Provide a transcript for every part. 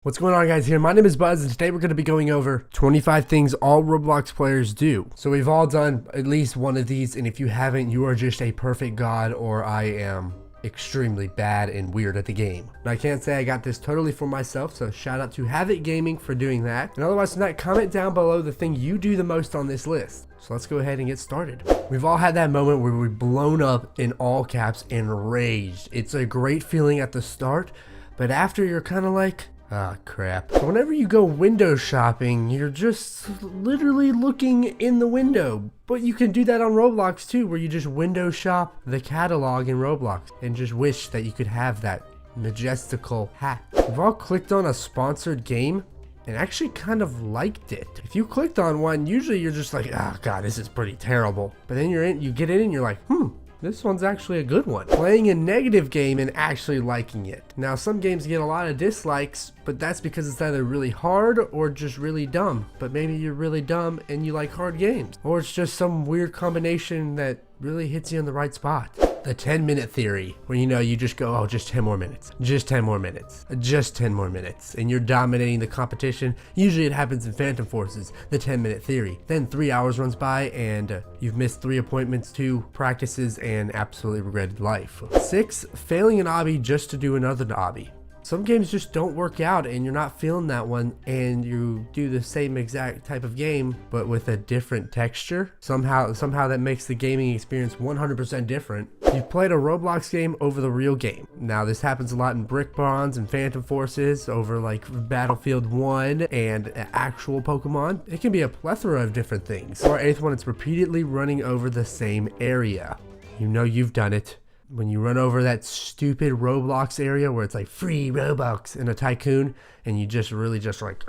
What's going on, guys? Here, my name is Buzz, and today we're going to be going over 25 things all Roblox players do. So we've all done at least one of these, and if you haven't, you are just a perfect god, or I am extremely bad and weird at the game. And I can't say I got this totally for myself, so shout out to Havoc Gaming for doing that. And otherwise than that, comment down below the thing you do the most on this list. So let's go ahead and get started. We've all had that moment where we've blown up in all caps and raged. It's a great feeling at the start, but after you're kind of like, ah, crap. So whenever you go window shopping, you're just literally looking in the window. But you can do that on Roblox too, where you just window shop the catalog in Roblox and just wish that you could have that majestical hat. We've all clicked on a sponsored game and actually kind of liked it. If you clicked on one, usually you're just like, oh god, this is pretty terrible. But then you get in and you're like, this one's actually a good one. Playing a negative game and actually liking it. Now, some games get a lot of dislikes, but that's because it's either really hard or just really dumb. But maybe you're really dumb and you like hard games. Or it's just some weird combination that really hits you in the right spot. The 10-minute theory, where you just go, oh, just 10 more minutes, just 10 more minutes, just 10 more minutes, and you're dominating the competition. Usually it happens in Phantom Forces, the 10-minute theory. Then 3 hours runs by and you've missed 3 appointments, 2 practices, and absolutely regretted life. 6, failing an obby just to do another obby. Some games just don't work out and you're not feeling that one, and you do the same exact type of game but with a different texture. Somehow that makes the gaming experience 100% different. You've played a Roblox game over the real game. Now this happens a lot in Brick Bonds and Phantom Forces over like Battlefield 1 and actual Pokemon. It can be a plethora of different things. Or 8th one, it's repeatedly running over the same area. You know you've done it. When you run over that stupid Roblox area where it's like free Robux in a tycoon, and you just really just like,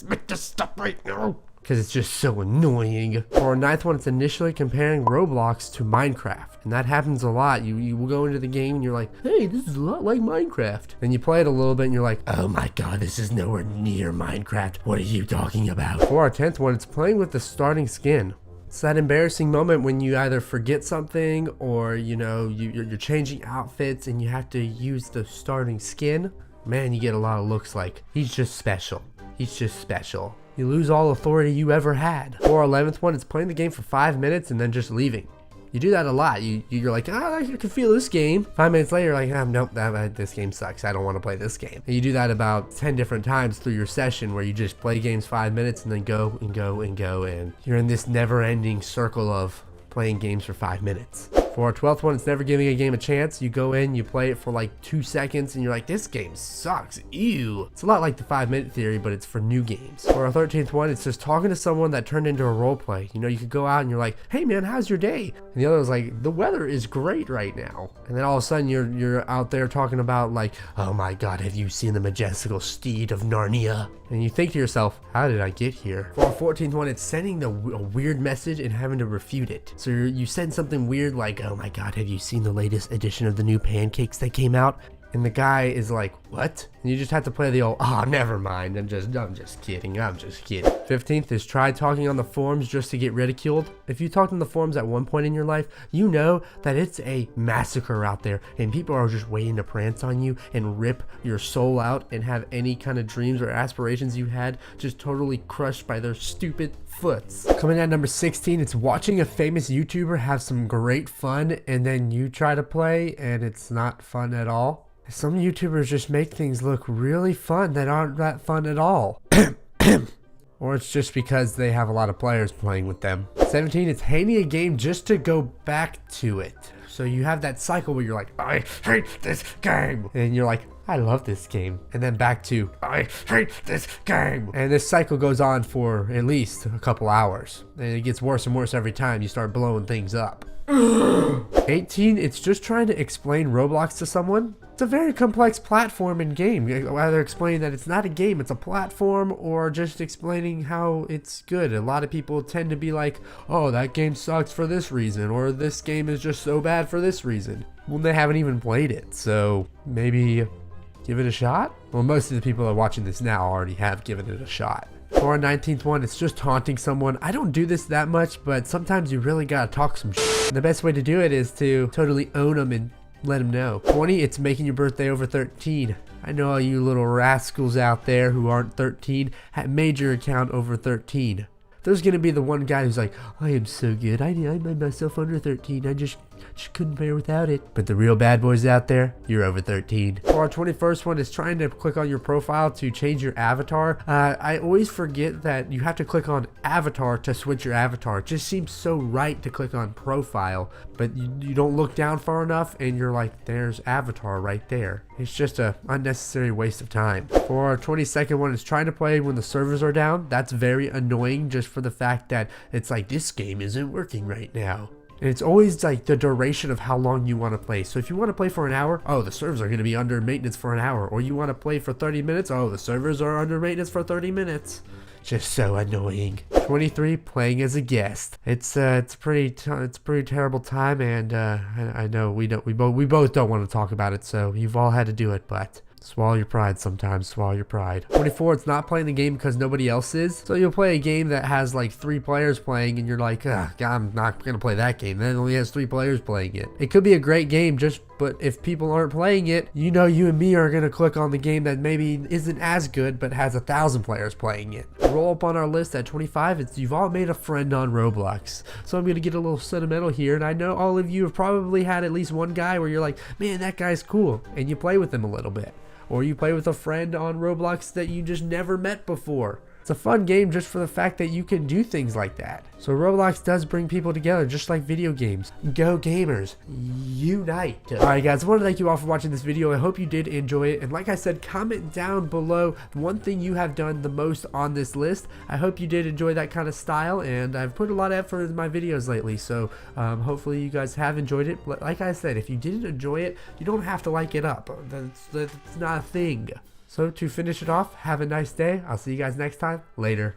make this stop right now, because it's just so annoying. Or 9th one, it's initially comparing Roblox to Minecraft, and that happens a lot. You will go into the game and you're like, hey, this is a lot like Minecraft. Then you play it a little bit and you're like, oh my god, this is nowhere near Minecraft. What are you talking about? For our 10th one, it's playing with the starting skin. It's that embarrassing moment when you either forget something or you're changing outfits and you have to use the starting skin. Man, you get a lot of looks like, he's just special. He's just special. You lose all authority you ever had. Or 11th one, it's playing the game for 5 minutes and then just leaving. You do that a lot. You're like, I can feel this game. 5 minutes later, you're like, nope, this game sucks. I don't want to play this game. And you do that about 10 different times through your session, where you just play games 5 minutes and then go and go and go, and you're in this never-ending circle of playing games for 5 minutes. For our 12th one, it's never giving a game a chance. You go in, you play it for like 2 seconds, and you're like, this game sucks, ew. It's a lot like the 5-minute theory, but it's for new games. For our 13th one, it's just talking to someone that turned into a role play. You could go out and you're like, hey man, how's your day? And the other was like, the weather is great right now. And then all of a sudden you're out there talking about like, oh my god, have you seen the majestical steed of Narnia? And you think to yourself, how did I get here? For our 14th one, it's sending a weird message and having to refute it. So you send something weird like, oh my god, have you seen the latest edition of the new pancakes that came out? And the guy is like, what? And you just have to play the old, oh, never mind. I'm just kidding. 15th is try talking on the forums just to get ridiculed. If you talked on the forums at one point in your life, you know that it's a massacre out there and people are just waiting to prance on you and rip your soul out and have any kind of dreams or aspirations you had just totally crushed by their stupid foots. Coming at number 16, it's watching a famous YouTuber have some great fun and then you try to play and it's not fun at all. Some YouTubers just make things look really fun that aren't that fun at all. Or it's just because they have a lot of players playing with them. 17, it's hating a game just to go back to it. So you have that cycle where you're like, I hate this game. And you're like, I love this game. And then back to, I hate this game. And this cycle goes on for at least a couple hours. And it gets worse and worse every time you start blowing things up. 18, it's just trying to explain Roblox to someone. It's a very complex platform and game. Either explaining that it's not a game, it's a platform, or just explaining how it's good. A lot of people tend to be like, oh, that game sucks for this reason, or this game is just so bad for this reason. Well, they haven't even played it, so maybe give it a shot? Well, most of the people that are watching this now already have given it a shot. For our 19th one, it's just taunting someone. I don't do this that much, but sometimes you really gotta talk some shit. The best way to do it is to totally own them and let them know. 20, it's making your birthday over 13. I know all you little rascals out there who aren't 13 have made your account over 13. There's gonna be the one guy who's like, I am so good. I made myself under 13. I just couldn't bear without it. But the real bad boys out there, you're over 13. For our 21st one is trying to click on your profile to change your avatar. I always forget that you have to click on avatar to switch your avatar. It just seems so right to click on profile, but you don't look down far enough and you're like, there's avatar right there. It's just a unnecessary waste of time. For our 22nd one is trying to play when the servers are down. That's very annoying just for the fact that it's like, this game isn't working right now. And it's always like the duration of how long you want to play. So if you want to play for an hour, oh, the servers are going to be under maintenance for an hour. Or you want to play for 30 minutes, oh, the servers are under maintenance for 30 minutes. Just so annoying. 23, playing as a guest. It's pretty terrible time, and I know we both don't want to talk about it, so you've all had to do it, but swallow your pride sometimes, swallow your pride. 24, it's not playing the game because nobody else is. So you'll play a game that has like 3 players playing and you're like, I'm not going to play that game. Then it only has 3 players playing it. It could be a great game, but if people aren't playing it, you know you and me are going to click on the game that maybe isn't as good but has 1,000 players playing it. Roll up on our list at 25, you've all made a friend on Roblox. So I'm going to get a little sentimental here, and I know all of you have probably had at least one guy where you're like, man, that guy's cool, and you play with him a little bit. Or you play with a friend on Roblox that you just never met before. It's a fun game just for the fact that you can do things like that. So Roblox does bring people together just like video games. Go gamers, unite. Alright guys, I want to thank you all for watching this video. I hope you did enjoy it. And like I said, comment down below one thing you have done the most on this list. I hope you did enjoy that kind of style, and I've put a lot of effort into my videos lately. So hopefully you guys have enjoyed it. Like I said, if you didn't enjoy it, you don't have to like it up. That's not a thing. So to finish it off, have a nice day. I'll see you guys next time. Later.